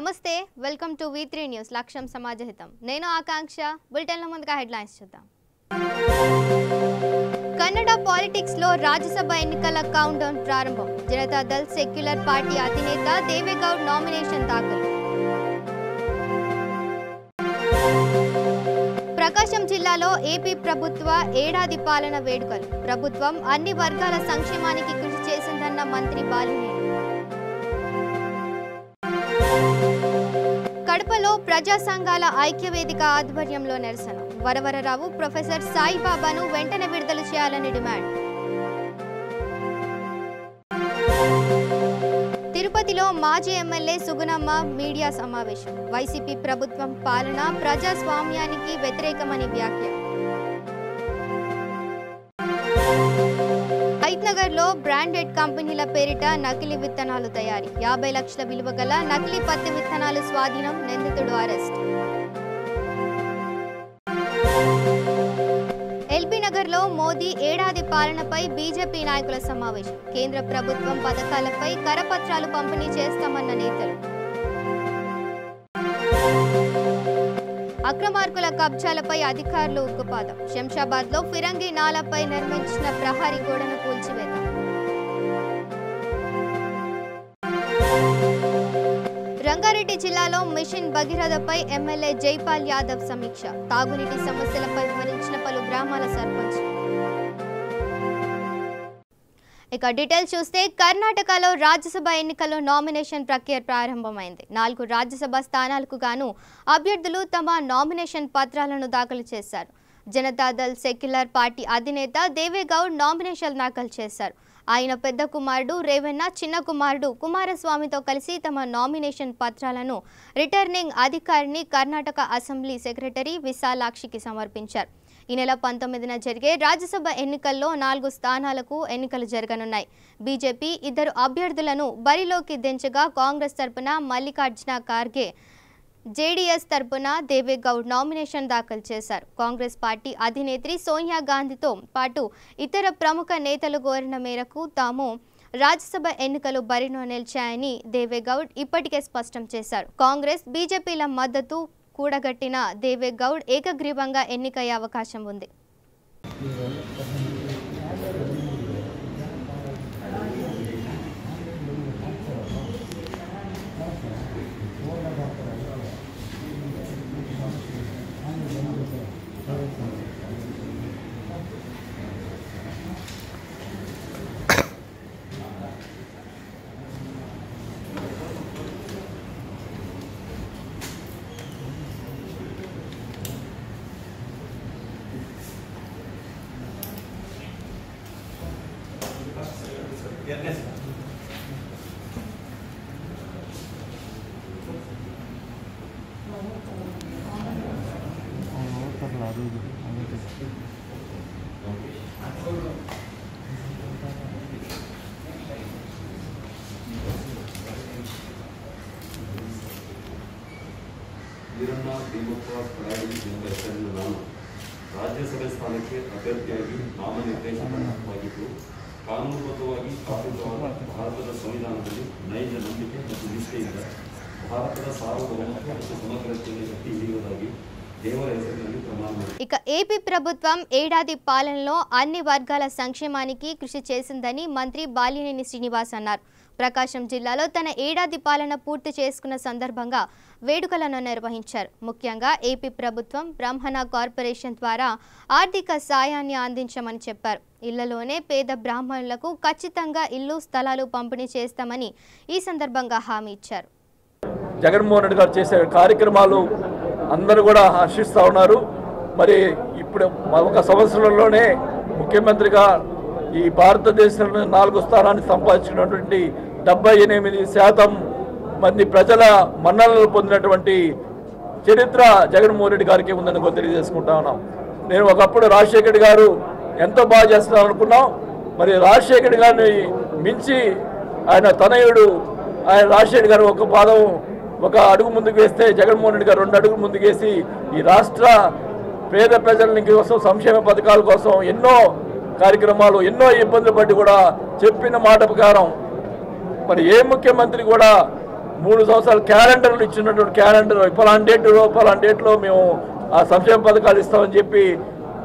నమస్తే welcome to V3 news లక్ష్యం సమాజహితం నేను ఆకాంక్ష బులెటిన్ల ముందుగా హెడ్లైన్స్ చూద్దాం కన్నడ పాలిటిక్స్ లో రాజ్యసభ ఎన్నికల కౌంట్ డౌన్ ప్రారంభం జనతా దళ్ సెక్యులర్ పార్టీ అధినేత దేవేగౌడ్ నామినేషన్ దాఖలు ప్రకాశం జిల్లాలో ఏపీ ప్రభుత్వ ఏడాది పాలన వేడుకలు ప్రభుత్వం అన్ని వర్గాల సంక్షేమానికి కృషి చేసిందన్న మంత్రి బాలినేని కడపలో ప్రజా సంఘాల ఐక్యవేదిక ఆధ్వర్యంలో నిరసన వరవరరావు ప్రొఫెసర్ సాయిబాబాను వెంటనే విడుదల చేయాలని డిమాండ్ తిరుపతిలో మాజీ ఎమ్మెల్యే సుగుణమ్మ మీడియా సమావేశం వైసీపీ ప్రభుత్వం పాలన ప్రజాస్వామ్యానికి వ్యతిరేకమని వ్యాఖ్య హైదరాబాద్లో బ్రాండెడ్ కంపెనీల పేరిట నకిలీ విత్తనాలు తయారీ 50 లక్షల విలువ గల నకిలీ పత్తి విత్తనాలు స్వాధీనం నిందితుడు అరెస్ట్ ఎల్బీ నగర్లో మోదీ ఏడాది పాలనపై బీజేపీ నాయకుల సమావేశం కేంద్ర ప్రభుత్వం పథకాలపై కరపత్రాలు పంపిణీ చేస్తామన్న నేతలు అక్రమార్కుల కబ్జాలపై అధికారులు ఉక్కుపాదం శంషాబాద్లో ఫిరంగి నాలాపై నిర్మించిన ప్రహరీ గోడను కూల్చివేత రంగారెడ్డి జిల్లాలో మిషన్ భగీరథపై ఎమ్మెల్యే జైపాల్ యాదవ్ సమీక్ష తాగునీటి సమస్యలపై వివరించిన పలు గ్రామాల సర్పంచ్ ఇక డీటెయిల్స్ చూస్తే కర్ణాటకలో రాజ్యసభ ఎన్నికల్లో నామినేషన్ ప్రక్రియ ప్రారంభమైంది 4 రాజ్యసభ స్థానాలకు గాను అభ్యర్థులు తమ నామినేషన్ పత్రాలను దాఖలు చేశారు జనతా దళ్ సెక్యులర్ పార్టీ అధినేత దేవేగౌడ్ నామినేషన్ దాఖలు చేశారు ఆయన పెద్ద కుమారుడు రేవన్న చిన్న కుమారుడు కుమారస్వామితో కలిసి తమ నామినేషన్ పత్రాలను రిటర్నింగ్ అధికారిని కర్ణాటక అసెంబ్లీ సెక్రటరీ విశాలాక్షికి సమర్పించారు ఈ నెల 19న జరిగే రాజ్యసభ ఎన్నికల్లో 4 స్థానాలకు ఎన్నికలు జరగనున్నాయి బీజేపీ 2 అభ్యర్థులను బరిలోకి దించగా కాంగ్రెస్ తరపున మల్లికార్జున ఖార్గే జేడీఎస్ తరపున దేవేగౌడ్ నామినేషన్ దాఖలు చేశారు కాంగ్రెస్ పార్టీ అధినేత్రి సోనియా గాంధీతో పాటు ఇతర ప్రముఖ నేతలు కోరిన మేరకు తాము రాజ్యసభ ఎన్నికలు బరిలో నిలిచాయని దేవేగౌడ్ ఇప్పటికే స్పష్టం చేశారు కాంగ్రెస్ బీజేపీల మద్దతు కూడగట్టిన దేవేగౌడ్ ఏకగ్రీవంగా ఎన్నికయ్యే అవకాశం ఉంది ರಾಜ್ಯಸಭೆ ಸ್ಥಾನಕ್ಕೆ ಅಭ್ಯರ್ಥಿಯಾಗಿ ನಾಮನಿರ್ದೇಶನವಾಗಿದ್ದು ಕಾನೂನುಬದ್ಧವಾಗಿ ಸ್ಥಾಪಿತವಾದ ಭಾರತದ ಸಂವಿಧಾನದಲ್ಲಿ ನೈಜ ನಂಬಿಕೆ ಮತ್ತು ನಿಷ್ಠೆಯಿಂದ ಭಾರತದ ಸಾರ್ವಭೌಮತ್ವ ಮತ್ತು ಸಮಗ್ರತೆಯನ್ನು ಎತ್ತಿ ಹಿಡಿಯುವುದಾಗಿ ದೇವರ ಹೆಸರಿನಲ್ಲಿ ಪ್ರಮಾಣ ఇక ఏపీ ప్రభుత్వం ఏడాది పాలనలో అన్ని వర్గాల సంక్షేమానికి కృషి చేసిందని మంత్రి బాలినేని శ్రీనివాస్ అన్నారు ప్రకాశం జిల్లాలో తన ఏడాది పాలన పూర్తి చేసుకున్న సందర్భంగా వేడుకలను నిర్వహించారు ముఖ్యంగా ఏపీ ప్రభుత్వం బ్రాహ్మణ కార్పొరేషన్ ద్వారా ఆర్థిక సాయాన్ని అందించమని చెప్పారు ఇళ్లలోనే పేద బ్రాహ్మణులకు ఖచ్చితంగా ఇల్లు స్థలాలు పంపిణీ చేస్తామని ఈ సందర్భంగా హామీ ఇచ్చారు జగన్మోహన్ రెడ్డి గారు చేసే కార్యక్రమాలు అందరూ కూడా హర్షిస్తూ ఉన్నారు మరి ఇప్పుడు ఒక సంవత్సరంలోనే ముఖ్యమంత్రిగా ఈ భారతదేశంలో 4 స్థానాన్ని సంపాదించినటువంటి 78% మంది ప్రజల మన్ననలు పొందినటువంటి చరిత్ర జగన్మోహన్ రెడ్డి గారికి ఉందని తెలియజేసుకుంటా ఉన్నాం నేను ఒకప్పుడు రాజశేఖర్ గారు ఎంతో బాగా చేస్తున్నాం అనుకున్నాం మరి రాజశేఖర్ గారిని మించి ఆయన తనయుడు ఆయన రాజశేఖర్ గారు ఒక అడుగు ముందుకు వేస్తే జగన్మోహన్ రెడ్డి గారు 2 అడుగులు ముందుకు వేసి ఈ రాష్ట్ర పేద ప్రజల కోసం సంక్షేమ పథకాల కోసం ఎన్నో కార్యక్రమాలు ఎన్నో ఇబ్బందులు పడి కూడా చెప్పిన మాట ప్రకారం మరి ఏ ముఖ్యమంత్రి కూడా 3 సంవత్సరాలు క్యాలెండర్లు ఇచ్చినటువంటి క్యాలెండర్ పలానా డేట్లో మేము ఆ సంక్షేమ పథకాలు ఇస్తామని చెప్పి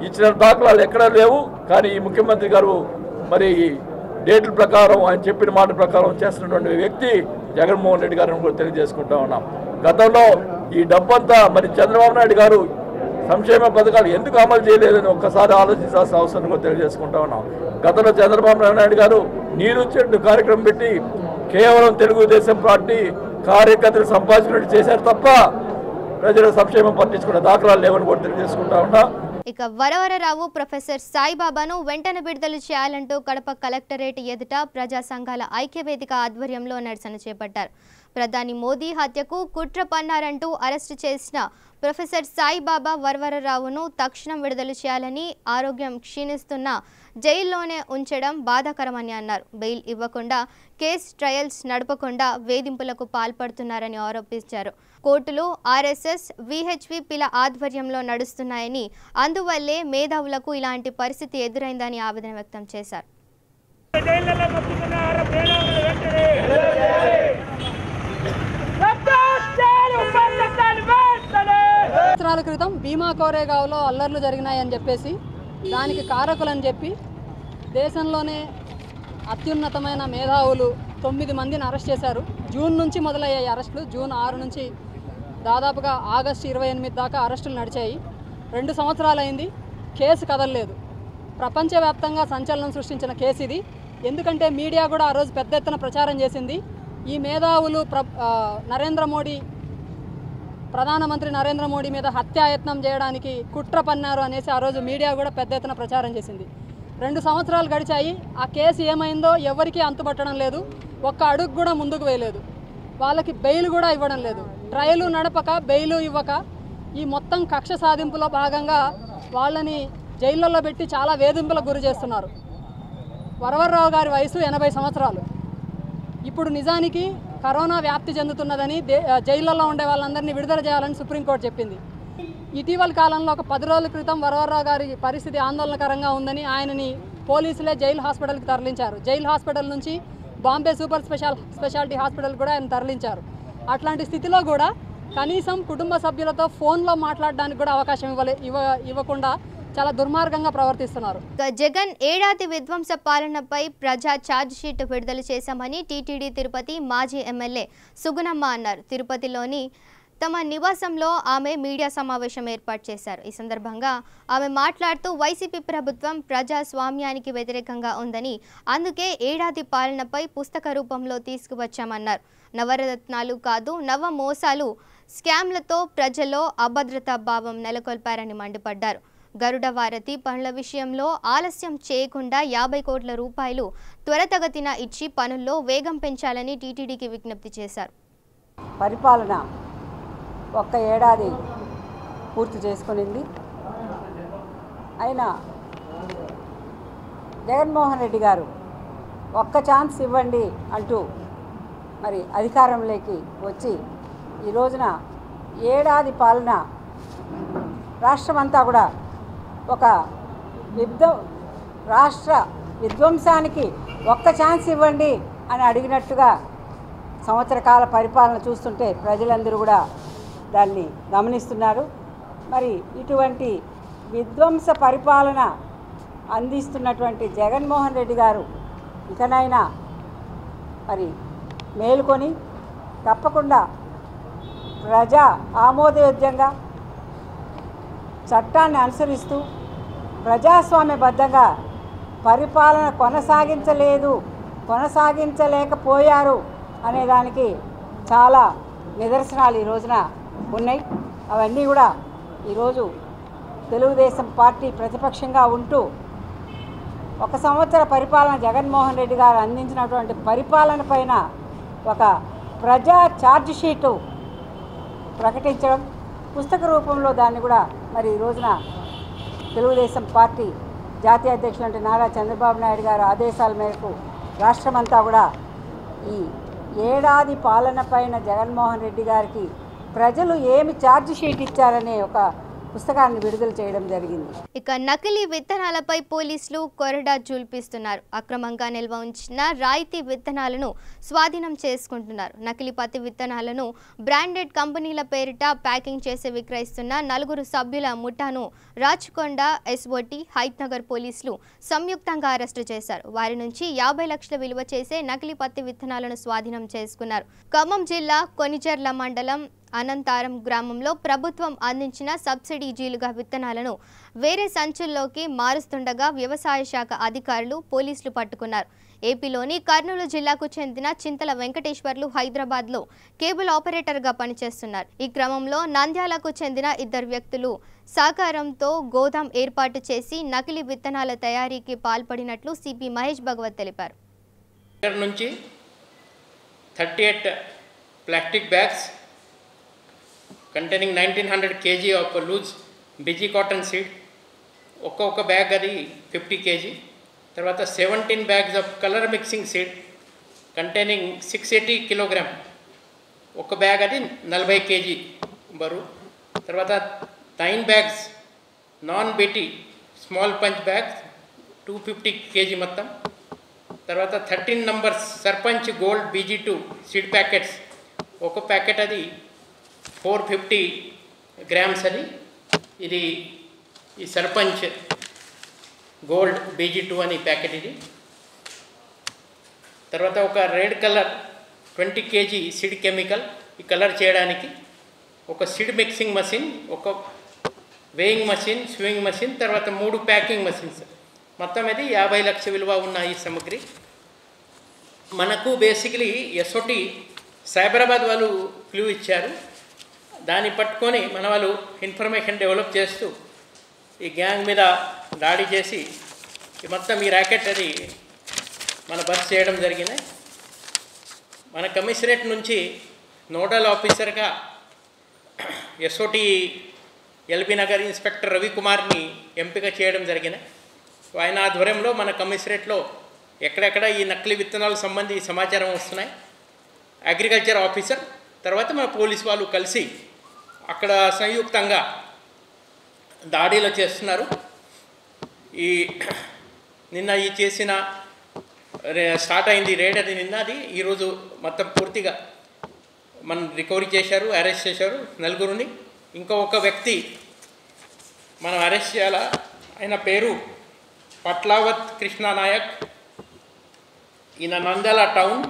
ఇచ్చిన దాఖలాలు ఎక్కడా లేవు. కానీ ఈ ముఖ్యమంత్రి గారు మరి డేట్ల ప్రకారం ఆయన చెప్పిన మాట ప్రకారం చేస్తున్నటువంటి వ్యక్తి జగన్మోహన్ రెడ్డి గారిని కూడా తెలియజేసుకుంటా ఉన్నాం. గతంలో ఈ డబ్బంతా మరి చంద్రబాబు నాయుడు గారు సంక్షేమ పథకాలు ఎందుకు అమలు చేయలేదని ఒక్కసారి ఆలోచించాల్సిన అవసరం కూడా తెలియజేసుకుంటా ఉన్నాం. గతంలో చంద్రబాబు నాయుడు గారు నీరు చెట్టు కార్యక్రమం పెట్టి కేవలం తెలుగుదేశం పార్టీ కార్యకర్తలు సంపాదించినట్టు చేశారు తప్ప ప్రజల సంక్షేమం పట్టించుకున్న దాఖలాలు లేవని కూడా తెలియజేసుకుంటా ఉన్నా. ఇక వరవరరావు ప్రొఫెసర్ సాయిబాబాను వెంటనే విడుదల చేయాలంటూ కడప కలెక్టరేట్ ఎదుట ప్రజా సంఘాల ఐక్యవేదిక ఆధ్వర్యంలో నిరసన చేపట్టారు. ప్రధాని మోదీ హత్యకు కుట్ర పన్నారంటూ అరెస్టు చేసిన ప్రొఫెసర్ సాయిబాబా వరవరరావును తక్షణం విడుదల చేయాలని, ఆరోగ్యం క్షీణిస్తున్న జైల్లోనే ఉంచడం బాధాకరమని అన్నారు. బెయిల్ ఇవ్వకుండా కేసు ట్రయల్స్ నడపకుండా వేధింపులకు పాల్పడుతున్నారని ఆరోపించారు. కోర్టులు ఆర్ఎస్ఎస్ విహెచ్విపిల ఆధ్వర్యంలో నడుస్తున్నాయని, అందువల్లే మేధావులకు ఇలాంటి పరిస్థితి ఎదురైందని ఆవేదన వ్యక్తం చేశారు. సంవత్సరాల క్రితం భీమా కోరేగావ్లో అల్లర్లు జరిగినాయని చెప్పేసి దానికి కారకులని చెప్పి దేశంలోనే అత్యున్నతమైన మేధావులు 9 మందిని అరెస్ట్ చేశారు. జూన్ నుంచి మొదలయ్యాయి అరెస్టులు. జూన్ 6 నుంచి దాదాపుగా ఆగస్టు 28 దాకా అరెస్టులు నడిచాయి. 2 సంవత్సరాలు అయింది, కేసు కదలలేదు. ప్రపంచవ్యాప్తంగా సంచలనం సృష్టించిన కేసు ఇది. ఎందుకంటే మీడియా కూడా ఆ రోజు పెద్ద ఎత్తున ప్రచారం చేసింది. ఈ మేధావులు ప్రధానమంత్రి నరేంద్ర మోడీ మీద హత్యాయత్నం చేయడానికి కుట్ర పన్నారు అనేసి ఆ రోజు మీడియా కూడా పెద్ద ఎత్తున ప్రచారం చేసింది. 2 సంవత్సరాలు గడిచాయి. ఆ కేసు ఏమైందో ఎవరికీ అంతుపట్టడం లేదు. ఒక్క అడుగు కూడా ముందుకు వేయలేదు. వాళ్ళకి బెయిల్ కూడా ఇవ్వడం లేదు. ట్రయలు నడపక బెయిలు ఇవ్వక ఈ మొత్తం కక్ష సాధింపులో భాగంగా వాళ్ళని జైళ్ళల్లో పెట్టి చాలా వేధింపులకు గురి చేస్తున్నారు. వరవరరావు గారి వయసు 80 సంవత్సరాలు. ఇప్పుడు నిజానికి కరోనా వ్యాప్తి చెందుతున్నదని జైళ్ళల్లో ఉండే వాళ్ళందరినీ విడుదల చేయాలని సుప్రీంకోర్టు చెప్పింది. ఇటీవల కాలంలో ఒక 10 రోజుల క్రితం వరవరరావు గారి పరిస్థితి ఆందోళనకరంగా ఉందని ఆయనని పోలీసులే జైలు హాస్పిటల్కి తరలించారు. జైలు హాస్పిటల్ నుంచి బాంబే సూపర్ స్పెషాలిటీ హాస్పిటల్ కూడా ఆయన తరలించారు. అట్లాంటి స్థితిలో కూడా కనీసం కుటుంబ సభ్యులతో ఫోన్లో మాట్లాడడానికి కూడా అవకాశం ఇవ్వకుండా చాలా దుర్మార్గంగా ప్రవర్తిస్తున్నారు. జగన్ ఏడాది విధ్వంస పాలనపై ప్రజా ఛార్జ్షీట్ విడుదల చేశామని టీటీడీ తిరుపతి మాజీ ఎమ్మెల్యే సుగుణమ్మ అన్నారు. తిరుపతిలోని తమ నివాసంలో ఆమె మీడియా సమావేశం ఏర్పాటు చేశారు. ఈ సందర్భంగా ఆమె మాట్లాడుతూ వైసీపీ ప్రభుత్వం ప్రజాస్వామ్యానికి వ్యతిరేకంగా ఉందని, అందుకే ఏడాది పాలనపై పుస్తక రూపంలో తీసుకువచ్చామన్నారు. నవరత్నాలు కాదు, నవ మోసాలు, స్కామ్లతో ప్రజల్లో అభద్రతా భావం నెలకొల్పారని మండిపడ్డారు. గరుడ వారతి పనుల విషయంలో ఆలస్యం చేయకుండా 50 కోట్ల రూపాయలు త్వరతగతిన ఇచ్చి పనుల్లో వేగం పెంచాలని టీటీడీకి విజ్ఞప్తి చేశారు. పరిపాలన ఒక్క ఏడాది పూర్తి చేసుకునింది. అయినా జగన్మోహన్ రెడ్డి గారు ఒక్క ఛాన్స్ ఇవ్వండి అంటూ మరి అధికారంలోకి వచ్చి ఈ రోజున ఏడాది పాలన రాష్ట్రమంతా కూడా ఒక రాష్ట్ర విధ్వంసానికి ఒక్క ఛాన్స్ ఇవ్వండి అని అడిగినట్టుగా సంవత్సర కాల పరిపాలన చూస్తుంటే ప్రజలందరూ కూడా దాన్ని గమనిస్తున్నారు. మరి ఇటువంటి విధ్వంస పరిపాలన అందిస్తున్నటువంటి జగన్మోహన్ రెడ్డి గారు ఇకనైనా మరి మేలుకొని తప్పకుండా ప్రజా ఆమోదయోగ్యంగా చట్టాన్ని అనుసరిస్తూ ప్రజాస్వామ్యబద్ధంగా పరిపాలన కొనసాగించలేకపోయారు అనేదానికి చాలా నిదర్శనాలు ఈ రోజున ఉన్నాయి. అవన్నీ కూడా ఈరోజు తెలుగుదేశం పార్టీ ప్రతిపక్షంగా ఉంటూ 1 సంవత్సర పరిపాలన జగన్మోహన్ రెడ్డి గారు అందించినటువంటి పరిపాలన పైన ఒక ప్రజా ఛార్జ్షీటు ప్రకటించడం, పుస్తక రూపంలో దాన్ని కూడా మరి ఈ రోజున తెలుగుదేశం పార్టీ జాతీయ అధ్యక్షులు నారా చంద్రబాబు నాయుడు గారి ఆదేశాల మేరకు రాష్ట్రమంతా కూడా ఈ ఏడాది పాలన పైన జగన్మోహన్ రెడ్డి గారికి ప్రజలు ఏమి ఛార్జ్షీట్ ఇచ్చారనే ఒక పుస్తకాన్ని విడుదల చేయడం జరిగింది. ఇక నకిలీ విత్తనాలపై పోలీసులు కొరడా జూల్పిస్తున్నారు. అక్రమంగా నిల్వ ఉంచిన రాయితీ విత్తనాలను స్వాధీనం చేసుకుంటున్నారు. నకిలీ పత్తి విత్తనాలను బ్రాండెడ్ కంపెనీల పేరిట ప్యాకింగ్ చేసి విక్రయిస్తున్న 4 సభ్యుల ముఠాను రాచకొండ ఎస్ఓటి హైత్నగర్ పోలీసులు సంయుక్తంగా అరెస్టు చేశారు. వారి నుంచి 50 లక్షల విలువ చేసే నకిలీ పత్తి విత్తనాలను స్వాధీనం చేసుకున్నారు. ఖమ్మం జిల్లా కొనిజర్ల మండలం అనంతారం గ్రామంలో ప్రభుత్వం అందించిన సబ్సిడీ జీలుగా విత్తనాలను వేరే సంచుల్లోకి మారుస్తుండగా వ్యవసాయ శాఖ అధికారులు పోలీసులు పట్టుకున్నారు. ఏపీలోని కర్నూలు జిల్లాకు చెందిన చింతల వెంకటేశ్వర్లు హైదరాబాద్లో కేబుల్ ఆపరేటర్గా పనిచేస్తున్నారు. ఈ క్రమంలో నంద్యాలకు చెందిన 2 వ్యక్తులు సహకారంతో గోదాం ఏర్పాటు చేసి నకిలీ విత్తనాల తయారీకి పాల్పడినట్లు సిపి మహేష్ భగవత్ తెలిపారు. నుంచి 38 plastic bags containing 1900 kg of loose BG cotton seed, ఒక్కొక్క బ్యాగ్ అది 50 kg. తర్వాత 17 bags of color mixing seed containing 680 kg, ఒక బ్యాగ్ అది 40 kg బరువు. తర్వాత 9 bags non BT small punch bags 250 kg మొత్తం. తర్వాత 13 numbers sarpanch gold BG2 seed packets, ఒక ప్యాకెట్ అది 450 grams అది. ఇది ఈ సర్పంచ్ గోల్డ్ BG2 అని ప్యాకెట్ ఇది. తర్వాత ఒక red colour 20 kg seed chemical, ఈ కలర్ చేయడానికి ఒక సీడ్ మిక్సింగ్ మషిన్, ఒక వేయింగ్ మషిన్, స్వింగ్ మషిన్, తర్వాత 3 ప్యాకింగ్ మషిన్స్. మొత్తం అది 50 లక్షల విలువ ఉన్న ఈ సామగ్రి. మనకు బేసికలీ ఎస్ఓటి సైబరాబాద్ వాళ్ళు క్లూ ఇచ్చారు. దాన్ని పట్టుకొని మన వాళ్ళు ఇన్ఫర్మేషన్ డెవలప్ చేస్తూ ఈ గ్యాంగ్ మీద దాడి చేసి మొత్తం ఈ ర్యాకెట్ అది మన బస్ చేయడం జరిగింది. మన కమిషనరేట్ నుంచి నోడల్ ఆఫీసర్గా ఎస్ఓటి ఎల్బీ నగర్ ఇన్స్పెక్టర్ రవికుమార్ని ఎంపిక చేయడం జరిగింది. ఆయన ఆధ్వర్యంలో మన కమిషనరేట్లో ఎక్కడెక్కడ ఈ నకిలీ విత్తనాలకు సంబంధించి సమాచారం వస్తున్నాయి, అగ్రికల్చర్ ఆఫీసర్ తర్వాత మన పోలీస్ వాళ్ళు కలిసి అక్కడ సంయుక్తంగా దాడిలో చేస్తున్నారు. ఈ నిన్న ఈ చేసిన స్టార్ట్ అయింది రేడ్ అది నిన్న, అది ఈరోజు మొత్తం పూర్తిగా మనం రికవరీ చేశారు, అరెస్ట్ చేశారు 4. ఇంకొక వ్యక్తి మనం అరెస్ట్ చేయాల. ఆయన పేరు పట్లావత్ కృష్ణానాయక్, ఈయన నంద్యాల టౌన్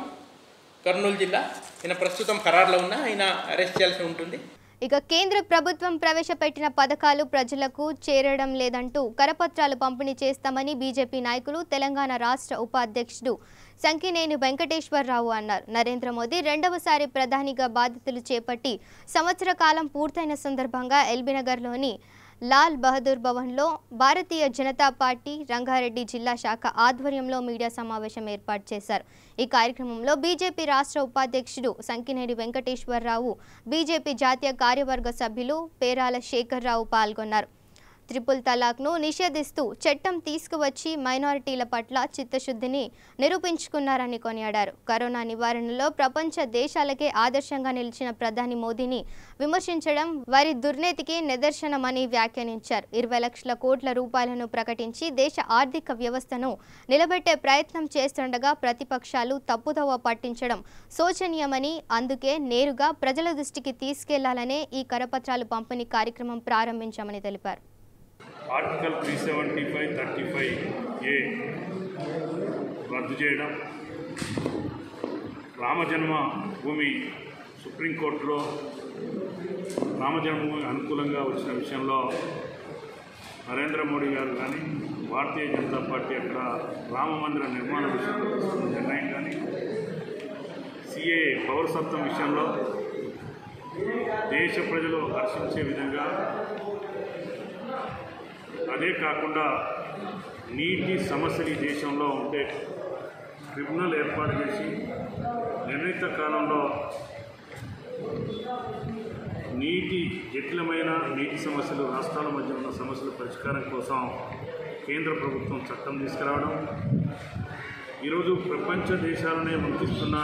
కర్నూలు జిల్లా. ఈయన ప్రస్తుతం ఖరారులో ఉన్న, ఆయన అరెస్ట్ చేయాల్సి ఉంటుంది. ఇక కేంద్ర ప్రభుత్వం ప్రవేశపెట్టిన పథకాలు ప్రజలకు చేరడం లేదంటూ కరపత్రాలు పంపిణీ చేస్తామని బీజేపీ నాయకులు తెలంగాణ రాష్ట్ర ఉపాధ్యక్షుడు సంకినేని వెంకటేశ్వరరావు అన్నారు. నరేంద్ర మోదీ 2వసారి ప్రధానిగా బాధ్యతలు చేపట్టి సంవత్సర కాలం పూర్తయిన సందర్భంగా ఎల్బీనగర్లోని లాల్ బహదూర్ భవన్లో భారతీయ జనతా పార్టీ రంగారెడ్డి జిల్లా శాఖ ఆధ్వర్యంలో మీడియా సమావేశం ఏర్పాటు చేశారు. ఈ కార్యక్రమంలో బీజేపీ రాష్ట్ర ఉపాధ్యక్షుడు సంకినేని వెంకటేశ్వరరావు, బీజేపీ జాతీయ కార్యవర్గ సభ్యులు పేరాల శేఖర్రావు పాల్గొన్నారు. ట్రిపుల్ తలాక్ను నిషేధిస్తూ చట్టం తీసుకువచ్చి మైనారిటీల పట్ల చిత్తశుద్ధిని నిరూపించుకున్నారని కొనియాడారు. కరోనా నివారణలో ప్రపంచ దేశాలకే ఆదర్శంగా నిలిచిన ప్రధాని మోదీని విమర్శించడం వారి దుర్నీతికి నిదర్శనమని వ్యాఖ్యానించారు. 20 లక్షల కోట్ల రూపాయలను ప్రకటించి దేశ ఆర్థిక వ్యవస్థను నిలబెట్టే ప్రయత్నం చేస్తుండగా ప్రతిపక్షాలు తప్పుదోవ పట్టించడం శోచనీయమని, అందుకే నేరుగా ప్రజల దృష్టికి తీసుకెళ్లాలనే ఈ కరపత్రాలు పంపిణీ కార్యక్రమం ప్రారంభించామని తెలిపారు. ఆర్టికల్ 375(35)A రద్దు చేయడం, రామజన్మభూమి సుప్రీంకోర్టులో రామజన్మభూమి అనుకూలంగా వచ్చిన విషయంలో నరేంద్ర మోడీ గారు కానీ భారతీయ జనతా పార్టీ అక్కడ రామ మందిర నిర్మాణ విషయంలో తీసుకున్న నిర్ణయం కానీ, సిఏఏ పౌరసత్వం విషయంలో దేశ ప్రజలు హర్షించే విధంగా, అదే కాకుండా నీటి సమస్యలు ఈ దేశంలో ఉంటే ట్రిబ్యునల్ ఏర్పాటు చేసి నిర్ణీత కాలంలో జటిలమైన నీటి సమస్యలు, రాష్ట్రాల మధ్య ఉన్న సమస్యల పరిష్కారం కోసం కేంద్ర ప్రభుత్వం చట్టం తీసుకురావడం, ఈరోజు ప్రపంచ దేశాలనే వణికిస్తున్న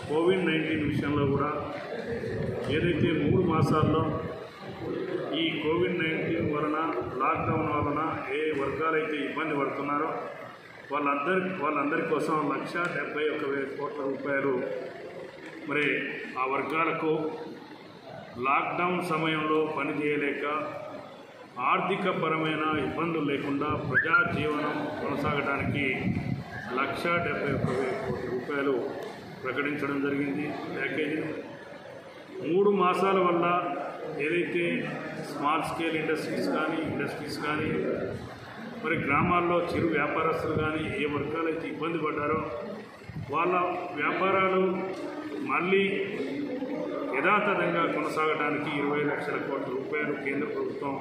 కోవిడ్-19 విషయంలో కూడా ఏదైతే 3 మాసాల్లో ఈ కోవిడ్-19 వలన లాక్డౌన్ వలన ఏ వర్గాలైతే ఇబ్బంది పడుతున్నారో వాళ్ళందరి కోసం 1,71,000 కోట్ల రూపాయలు మరి ఆ వర్గాలకు లాక్డౌన్ సమయంలో పనిచేయలేక ఆర్థికపరమైన ఇబ్బందులు లేకుండా ప్రజా జీవనం కొనసాగడానికి 1,71,000 కోట్ల రూపాయలు ప్రకటించడం జరిగింది. ప్యాకేజీని 3 మాసాల వల్ల ఏదైతే స్మాల్ స్కేల్ ఇండస్ట్రీస్ కానీ మరి గ్రామాల్లో చిరు వ్యాపారస్తులు కానీ ఏ వర్గాలైతే ఇబ్బంది పడ్డారో వాళ్ళ వ్యాపారాలు మళ్ళీ యథాతథంగా కొనసాగడానికి 20 లక్షల కోట్ల రూపాయలు కేంద్ర ప్రభుత్వం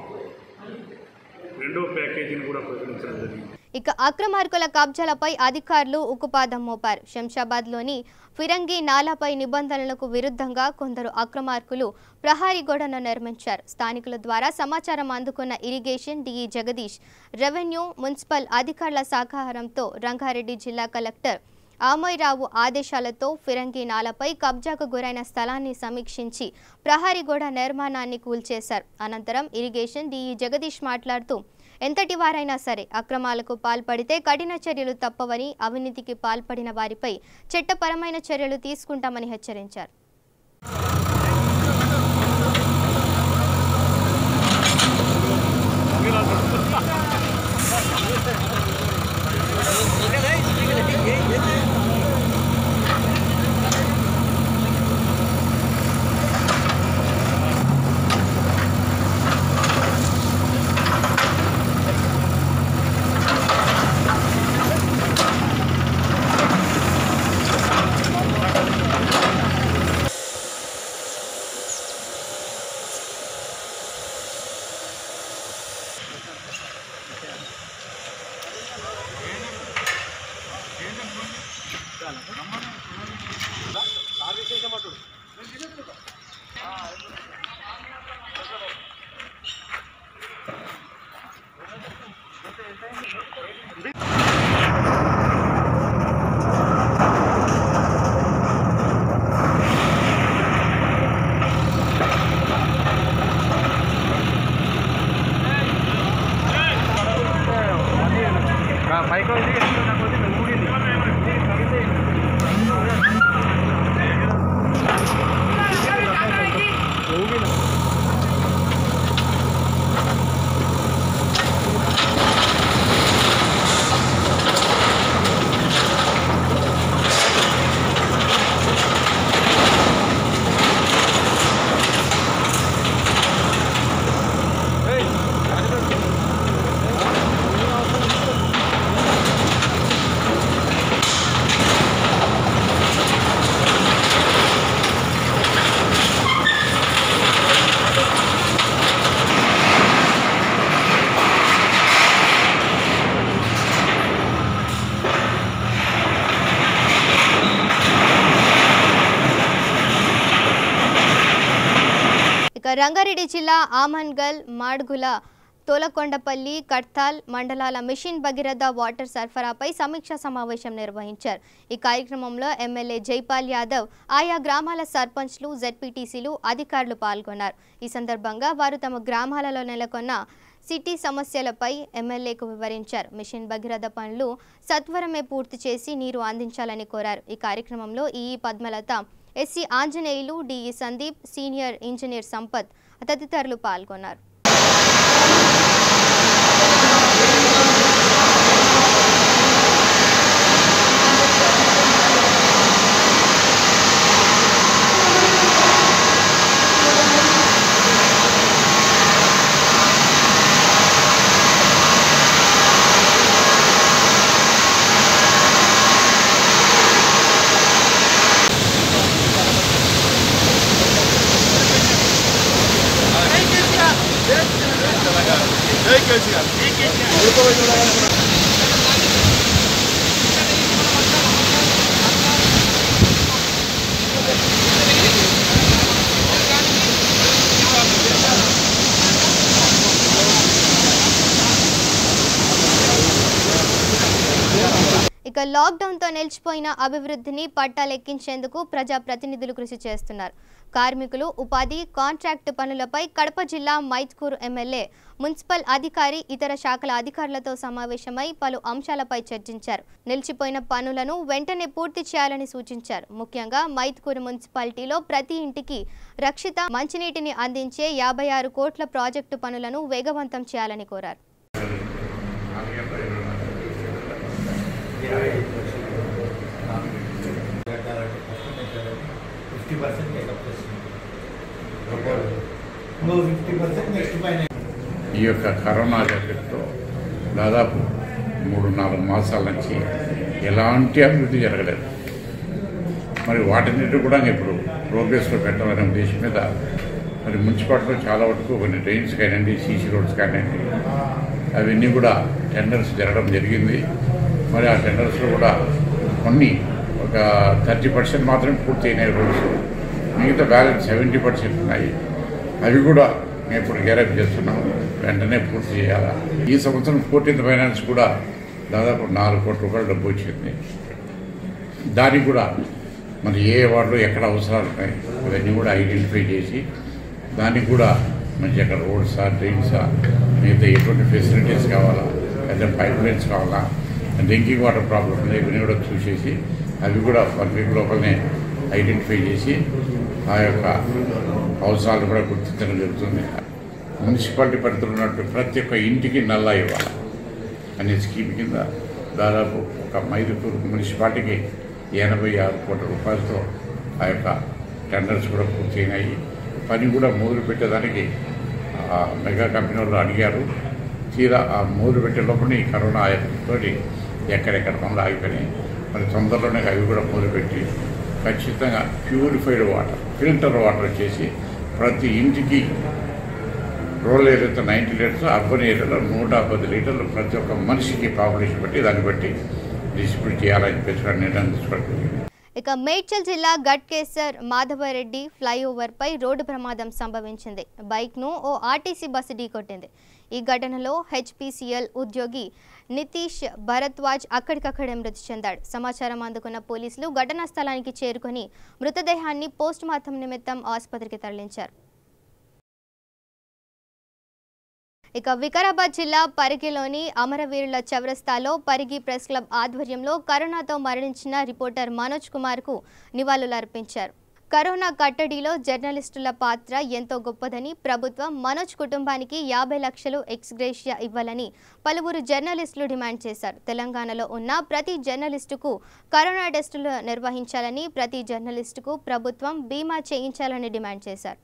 రెండో ప్యాకేజీని కూడా ప్రకటించడం జరిగింది. ఇక అక్రమార్కుల కబ్జాలపై అధికారులు ఉక్కుపాదం మోపారు. శంషాబాద్లోని ఫిరంగి నాలాపై నిబంధనలకు విరుద్ధంగా కొందరు అక్రమార్కులు ప్రహారీ గోడను నిర్మించారు. స్థానికుల ద్వారా సమాచారం అందుకున్న irrigation DE Jagadish, revenue, municipal అధికారుల సహకారంతో రంగారెడ్డి జిల్లా కలెక్టర్ ఆమోయ్రావు ఆదేశాలతో ఫిరంగి నాలపై కబ్జాకు గురైన స్థలాన్ని సమీక్షించి ప్రహారీ గోడ నిర్మాణాన్ని కూల్చేశారు. అనంతరం ఇరిగేషన్ డిఈ జగదీష్ మాట్లాడుతూ ఎంతటి వారైనా సరే అక్రమాలకు పాల్పడితే కఠిన చర్యలు తప్పవని, అవినీతికి పాల్పడిన వారిపై చట్టపరమైన చర్యలు తీసుకుంటామని హెచ్చరించారు. రంగారెడ్డి జిల్లా ఆమన్గల్, మాడ్గుల, తోలకొండపల్లి, కడ్తాల్ మండలాల మిషన్ భగీరథ వాటర్ సరఫరాపై సమీక్షా సమావేశం నిర్వహించారు. ఈ కార్యక్రమంలో ఎమ్మెల్యే జైపాల్ యాదవ్, ఆయా గ్రామాల సర్పంచ్లు, జెడ్పీటీసీలు, అధికారులు పాల్గొన్నారు. ఈ సందర్భంగా వారు తమ గ్రామాలలో నెలకొన్న సిటీ సమస్యలపై ఎమ్మెల్యేకు వివరించారు. మిషన్ భగీరథ పనులు సత్వరమే పూర్తి చేసి నీరు అందించాలని కోరారు. ఈ కార్యక్రమంలో EE Padmalatha, SC Anjaneyulu, DE Sandeep, senior engineer Sampath తదితరులు పాల్గొన్నారు. ఇక లాక్డౌన్తో నిలిచిపోయిన అభివృద్ధిని పట్టాలెక్కించేందుకు ప్రజాప్రతినిధులు కృషి చేస్తున్నారు. కార్మికులు, ఉపాధి, కాంట్రాక్టు పనులపై కడప జిల్లా మైత్కూరు ఎమ్మెల్యే, మున్సిపల్ అధికారి, ఇతర శాఖల అధికారులతో సమావేశమై పలు అంశాలపై చర్చించారు. నిలిచిపోయిన పనులను వెంటనే పూర్తి చేయాలని సూచించారు. ముఖ్యంగా మైత్కూరు మున్సిపాలిటీలో ప్రతి ఇంటికి రక్షిత మంచినీటిని అందించే 56 కోట్ల ప్రాజెక్టు పనులను వేగవంతం చేయాలని కోరారు. ఈ యొక్క కరోనా ఎఫెక్ట్తో దాదాపు 3-4 మాసాల నుంచి ఎలాంటి అభివృద్ధి జరగలేదు. మరి వాటిని కూడా ఇప్పుడు ప్రోగ్రెస్లో పెట్టాలనే ఉద్దేశం మీద మరి మున్సిపాలిటీలో చాలా వరకు కొన్ని డ్రైన్స్ కానివ్వండి, సీసీ రోడ్స్ కానివ్వండి, అవన్నీ కూడా టెండర్స్ జరగడం జరిగింది. మరి ఆ టెండర్స్లో కూడా కొన్ని ఒక 30% మాత్రమే పూర్తి అయినాయి రోడ్స్. మిగతా బ్యాలెన్స్ 70% ఉన్నాయి. అవి కూడా మేము ఇప్పుడు గేరప్ చేస్తున్నాము, వెంటనే పూర్తి చేయాలా. ఈ సంవత్సరం 14th ఫైనాన్స్ కూడా దాదాపు 4 కోట్ల రూపాయలు డబ్బు వచ్చింది. దానికి కూడా మరి ఏ వార్డులో ఎక్కడ అవసరాలు ఉన్నాయి ఇవన్నీ కూడా ఐడెంటిఫై చేసి దానికి కూడా మంచి అక్కడ రోడ్సా, డ్రైన్సా, మిగతా ఎటువంటి ఫెసిలిటీస్ కావాలా, లేదా పైప్ లైన్స్ కావాలా, డ్రింకింగ్ వాటర్ ప్రాబ్లం ఉన్నాయి, ఇవన్నీ కూడా చూసేసి అవి కూడా 1 వీక్ లోపలనే ఐడెంటిఫై చేసి ఆ యొక్క అవసరాలు కూడా గుర్తించడం జరుగుతుంది. మున్సిపాలిటీ పరిధిలో ఉన్నట్టు ప్రతి ఒక్క ఇంటికి నల్లా ఇవ్వాలి అనే స్కీమ్ కింద దాదాపు ఒక మైదుకూరు మున్సిపాలిటీకి 86 కోట్ల రూపాయలతో ఆ యొక్క టెండర్స్ కూడా పూర్తి అయినాయి. పని కూడా మొదలు పెట్టేదానికి మెగా కంపెనీ వాళ్ళు అడిగారు. తీరా ఆ మొదలు పెట్టే లోపల ఈ కరోనా తోటి ఎక్కడెక్కడ పనులు ఆగిపోయినాయి. మరి తొందరలోనే అవి కూడా మొదలుపెట్టి ఖచ్చితంగా ప్యూరిఫైడ్ వాటర్, ఫిల్టర్ వాటర్ వచ్చేసి ప్రతి ఇంటికి రూరల్ ఏరియాతో 90 లీటర్స్, అర్బన్ ఏరియాలో 110 లీటర్లు ప్రతి ఒక్క మనిషికి పాపులేషన్ బట్టి దాన్ని బట్టి డిస్ట్రిబ్యూట్ చేయాలని చెప్పేసి నిర్ణయం తీసుకోవడం. ఇక మేడ్చల్ జిల్లా గట్కేసర్ మాధవరెడ్డి ఫ్లైఓవర్పై రోడ్డు ప్రమాదం సంభవించింది. బైక్ను ఓ ఆర్టీసీ బస్సు ఢీకొట్టింది. ఈ ఘటనలో హెచ్పీసీఎల్ ఉద్యోగి నితీష్ భరద్వాజ్ అక్కడికక్కడే మృతి చెందాడు. సమాచారం అందుకున్న పోలీసులు ఘటనా స్థలానికి చేరుకొని మృతదేహాన్ని పోస్టుమార్టం నిమిత్తం ఆసుపత్రికి తరలించారు. ఇక వికారాబాద్ జిల్లా పరిగిలోని అమరవీరుల చౌరస్తాలో పరిగి ప్రెస్ క్లబ్ ఆధ్వర్యంలో కరోనాతో మరణించిన రిపోర్టర్ మనోజ్ కుమార్కు నివాళులర్పించారు. కరోనా కట్టడిలో జర్నలిస్టుల పాత్ర ఎంతో గొప్పదని, ప్రభుత్వం మనోజ్ కుటుంబానికి 50 లక్షలు ఎక్స్గ్రేషియా ఇవ్వాలని పలువురు జర్నలిస్టులు డిమాండ్ చేశారు. తెలంగాణలో ఉన్న ప్రతి జర్నలిస్టుకు కరోనా టెస్టులు నిర్వహించాలని, ప్రతి జర్నలిస్టుకు ప్రభుత్వం బీమా చేయించాలని డిమాండ్ చేశారు.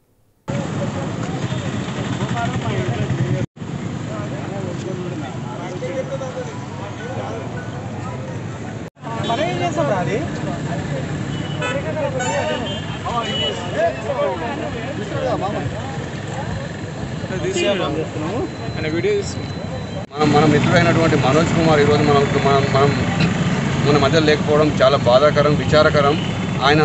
మన మిత్రుడైనటువంటి మనోజ్ కుమార్ ఈరోజు మనం మన మధ్య లేకపోవడం చాలా బాధాకరం, విచారకరం. ఆయన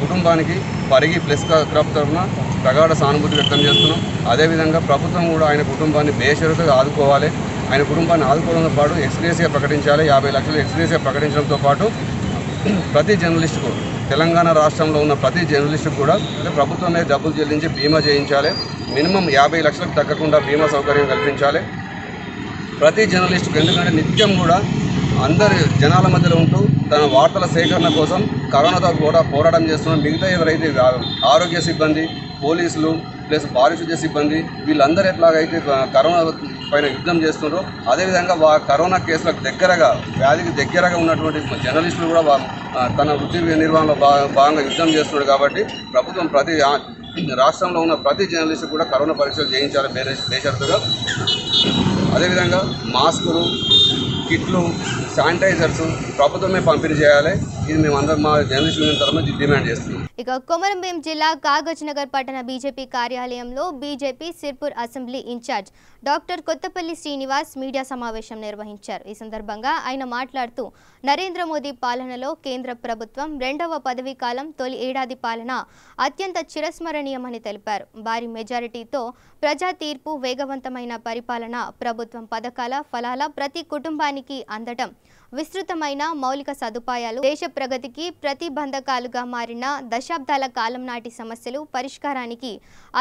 కుటుంబానికి పరిగి ప్రెస్ క్లబ్ తరఫున ప్రగాఢ సానుభూతి వ్యక్తం చేస్తున్నాం. అదేవిధంగా ప్రభుత్వం కూడా ఆయన కుటుంబాన్ని బేషరతుగా ఆదుకోవాలి. ఆయన కుటుంబాన్ని ఆదుకోవడంతో పాటు ఎక్స్గ్రేషియా ప్రకటించాలి. 50 లక్షలు ఎక్స్గ్రేషియా ప్రకటించడంతో పాటు ప్రతి జర్నలిస్టుకు, తెలంగాణ రాష్ట్రంలో ఉన్న ప్రతి జర్నలిస్టుకు కూడా ప్రభుత్వమే డబ్బులు చెల్లించి బీమా చేయించాలి. మినిమం 50 లక్షలకు తగ్గకుండా బీమా సౌకర్యం కల్పించాలి ప్రతి జర్నలిస్టుకు. ఎందుకంటే నిత్యం కూడా అందరి జనాల మధ్యలో ఉంటూ తన వార్తల సేకరణ కోసం కరోనాతో కూడా పోరాటం చేస్తున్నారు. మిగతా ఎవరైతే ఆరోగ్య సిబ్బంది, పోలీసులు ప్లస్ పారిశుద్ధ్య సిబ్బంది వీళ్ళందరూ ఎట్లాగైతే కరోనా పైన యుద్ధం చేస్తున్నారో అదేవిధంగా కరోనా కేసులకు దగ్గరగా, వ్యాధికి దగ్గరగా ఉన్నటువంటి జర్నలిస్టులు కూడా తన వృత్తి నిర్వహణలో భాగంగా యుద్ధం చేస్తున్నారు. కాబట్టి ప్రభుత్వం ప్రతి రాష్ట్రంలో ఉన్న ప్రతి జర్నలిస్టు కూడా కరోనా పరీక్షలు చేయించాలి బేషరతుగా. అదేవిధంగా మాస్కులు, కిట్లు, శానిటైజర్స్ ప్రభుత్వమే పంపిణీ చేయాలి. ఇది మేమందరం మా జర్నలిస్ట్ యూనియన్ తరఫున డిమాండ్ చేస్తున్నాం. ఇక కొమరంభీం జిల్లా కాగజ్ నగర్ పట్టణ బీజేపీ కార్యాలయంలో BJP Sirpur assembly incharge doctor Kothapalli Srinivas media సమావేశం నిర్వహించారు. ఈ సందర్భంగా ఆయన మాట్లాడుతూ నరేంద్ర మోదీ పాలనలో కేంద్ర ప్రభుత్వం 2వ పదవీ కాలం తొలి ఏడాది పాలన అత్యంత చిరస్మరణీయమని తెలిపారు. భారీ మెజారిటీతో ప్రజా తీర్పు, వేగవంతమైన పరిపాలన, ప్రభుత్వం పథకాల ఫలాల ప్రతి కుటుంబానికి అందడం, విస్తృతమైన మౌలిక సదుపాయాలు దేశ ప్రగతికి ప్రతిబంధకాలుగా మారిన దశాబ్దాల కాలం నాటి సమస్యలు పరిష్కారానికి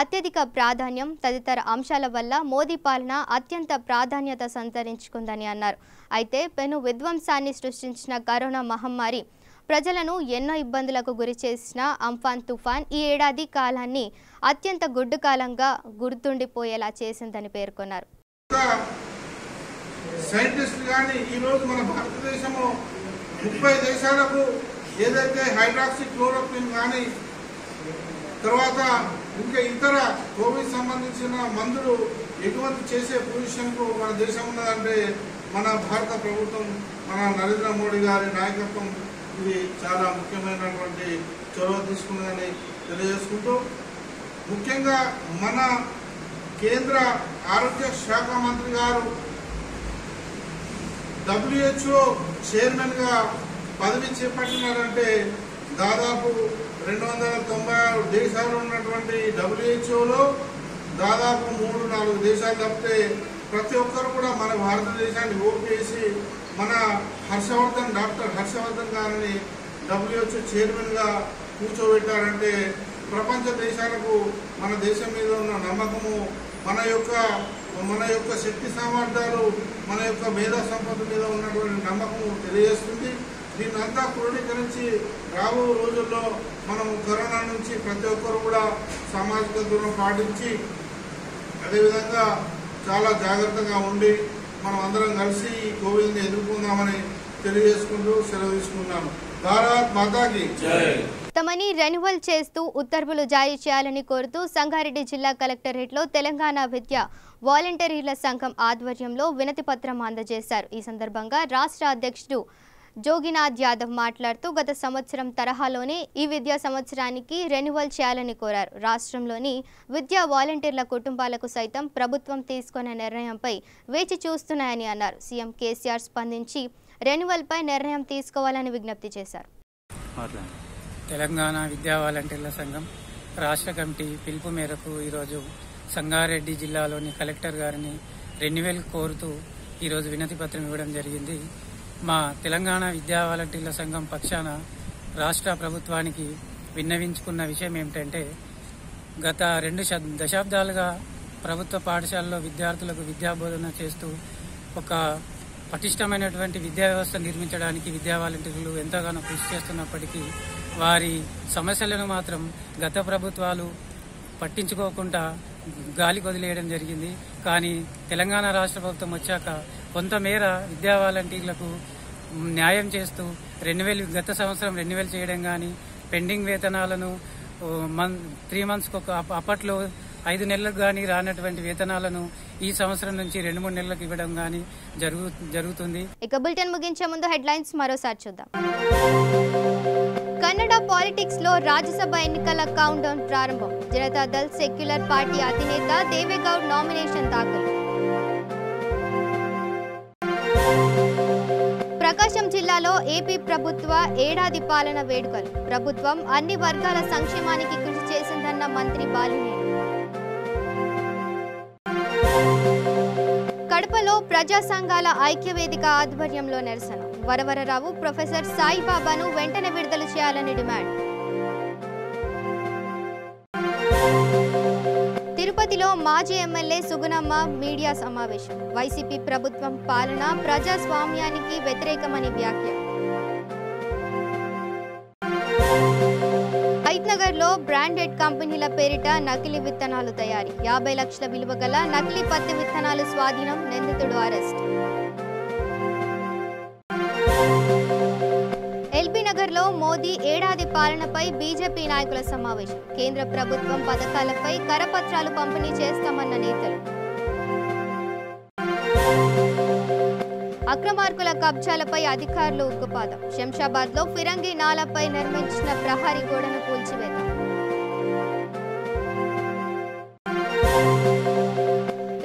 అత్యధిక ప్రాధాన్యం తదితర అంశాల వల్ల మోదీ పాలన అత్యంత ప్రాధాన్యత సంతరించుకుందని అన్నారు. అయితే పెను విధ్వంసాన్ని సృష్టించిన కరోనా మహమ్మారి ప్రజలను ఎన్నో ఇబ్బందులకు గురి చేసిన అంఫాన్ తుఫాన్ ఈ ఏడాది కాలాన్ని అత్యంత గుడ్డు కాలంగా గుర్తుండిపోయేలా చేసిందని పేర్కొన్నారు. సైంటిస్టులు కానీ ఈరోజు మన భారతదేశంలో 30 దేశాలకు ఏదైతే హైడ్రాక్సీ క్లోరోక్విన్ కానీ తర్వాత ఇంకా ఇతర కోవిడ్ సంబంధించిన మందులు ఎగుమతి చేసే పొజిషన్కు మన దేశం ఉన్నదంటే మన భారత ప్రభుత్వం మన నరేంద్ర మోడీ గారి నాయకత్వం ఇది చాలా ముఖ్యమైనటువంటి చొరవ తీసుకున్నదని తెలియజేసుకుంటూ ముఖ్యంగా మన కేంద్ర ఆరోగ్య శాఖ మంత్రి గారు WHO చైర్మన్గా పదవి చేపట్టినారంటే దాదాపు 296 దేశాలు ఉన్నటువంటి WHOలో దాదాపు 3-4 దేశాలు తప్పితే ప్రతి ఒక్కరు కూడా మన భారతదేశాన్ని ఓపేసి మన డాక్టర్ హర్షవర్ధన్ గారిని WHO చైర్మన్గా కూర్చోబెట్టారంటే ప్రపంచ దేశాలకు మన దేశం మీద ఉన్న నమ్మకము మన యొక్క శక్తి సామర్థ్యాలు మన యొక్క మేధా సంపద మీద ఉన్నటువంటి నమ్మకము తెలియజేస్తుంది. దీన్నంతా క్రోడీకరించి రాబో రోజుల్లో మనం కరోనా నుంచి ప్రతి ఒక్కరు కూడా సామాజిక దూరం పాటించి అదేవిధంగా చాలా జాగ్రత్తగా ఉండి మనం అందరం కలిసి ఈ కోవిడ్ని ఎదుర్కొందామని తెలియజేసుకుంటూ సెలవు తీసుకున్నాను. భారత్ మాతాకి జై. తమని రెన్యువల్ చేస్తూ ఉత్తర్వులు జారీ చేయాలని కోరుతూ సంగారెడ్డి జిల్లా కలెక్టరేట్లో తెలంగాణ విద్యా వాలంటీర్ల సంఘం ఆధ్వర్యంలో వినతి పత్రం అందజేశారు. ఈ సందర్భంగా రాష్ట్ర అధ్యక్షుడు జోగినాథ్ యాదవ్ మాట్లాడుతూ గత సంవత్సరం తరహాలోనే ఈ విద్యా సంవత్సరానికి రెన్యువల్ చేయాలని కోరారు. రాష్ట్రంలోని విద్యా వాలంటీర్ల కుటుంబాలకు సైతం ప్రభుత్వం తీసుకున్న నిర్ణయంపై వేచి చూస్తున్నాయని అన్నారు. సీఎం కేసీఆర్ స్పందించి రెన్యువల్పై నిర్ణయం తీసుకోవాలని విజ్ఞప్తి చేశారు. తెలంగాణ విద్యా వాలంటీర్ల సంఘం రాష్ట్ర కమిటీ పిలుపు మేరకు ఈరోజు సంగారెడ్డి జిల్లాలోని కలెక్టర్ గారిని రెన్యువల్ కోరుతూ ఈరోజు వినతి పత్రం ఇవ్వడం జరిగింది. మా తెలంగాణ విద్యా వాలంటీర్ల సంఘం పక్షాన రాష్ట్ర ప్రభుత్వానికి విన్నవించుకున్న విషయం ఏమిటంటే గత 2 దశాబ్దాలుగా ప్రభుత్వ పాఠశాలలో విద్యార్థులకు విద్యాబోధన చేస్తూ ఒక పటిష్టమైనటువంటి విద్యా వ్యవస్థ నిర్మించడానికి విద్యా వాలంటీర్లు ఎంతగానో కృషి చేస్తున్నప్పటికీ వారి సమస్యలను మాత్రం గత ప్రభుత్వాలు పట్టించుకోకుండా గాలి వదిలేయడం జరిగింది. కానీ తెలంగాణ రాష్ట్ర ప్రభుత్వం వచ్చాక కొంతమేర విద్యా వాలంటీర్లకు న్యాయం చేస్తూ గత సంవత్సరం రెన్యువల్ చేయడం కానీ పెండింగ్ వేతనాలను 3 మంత్స్కి అప్పట్లో 5 నెలలకు కానీ రానటువంటి వేతనాలను ఈ సంవత్సరం నుంచి 2-3 నెలలకు ఇవ్వడం కానీ జరుగుతుంది. ఇక బులెటిన్ ముగించే ముందు హెడ్లైన్స్ మరోసారి చూద్దాం. కన్నడ పాలిటిక్స్ లో రాజ్యసభ ఎన్నికల కౌంట్ డౌన్ ప్రారంభం. జనతాదళ్ సెక్యులర్ పార్టీ అధినేత దేవేగౌడ్ నామినేషన్ దాఖలు. ప్రకాశం జిల్లాలో ఏపీ ప్రభుత్వ ఏడాది పాలన వేడుకలు. ప్రభుత్వం అన్ని వర్గాల సంక్షేమానికి కృషి చేసిందన్న మంత్రి బాలినేని. కడపలో ప్రజా సంఘాల ఐక్యవేదిక ఆధ్వర్యంలో నిరసన. వరవరరావు ప్రొఫెసర్ సాయిబాబాను వెంటనే విడుదల చేయాలని డిమాండ్. తిరుపతిలో మాజీ ఎమ్మెల్యే సుగుణమ్మ మీడియా సమావేశం. వైసీపీ ప్రభుత్వం పాలన ప్రజాస్వామ్యానికి వ్యతిరేకమని వ్యాఖ్య. హైత్నగర్లో బ్రాండెడ్ కంపెనీల పేరిట నకిలీ విత్తనాలు తయారీ. 50 లక్షల విలువ గల నకిలీ పత్తి విత్తనాలు స్వాధీనం. నిందితుడు అరెస్ట్. ఎల్బీ నగర్లో మోదీ ఏడాది పాలనపై బీజేపీ నాయకుల సమావేశం. కేంద్ర ప్రభుత్వం పథకాలపై కరపత్రాలు పంపిణీ చేస్తామన్న నేతలు. అక్రమార్కుల కబ్జాలపై అధికారులు ఉక్కుపాదం. శంషాబాద్లో ఫిరంగి నాలాపై నిర్మించిన ప్రహరీ గోడను కూల్చివేత.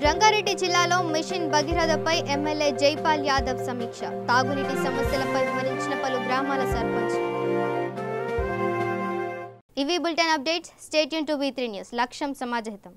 రంగారెడ్డి జిల్లాలో మిషన్ భగీరథపై ఎమ్మెల్యే జైపాల్ యాదవ్ సమీక్ష. తాగునీటి సమస్యలపై వివరించిన పలు గ్రామాల సర్పంచ్. ఇవి bulletin updates. Stay tune to V3 news. లక్ష్యం సమాజహితం.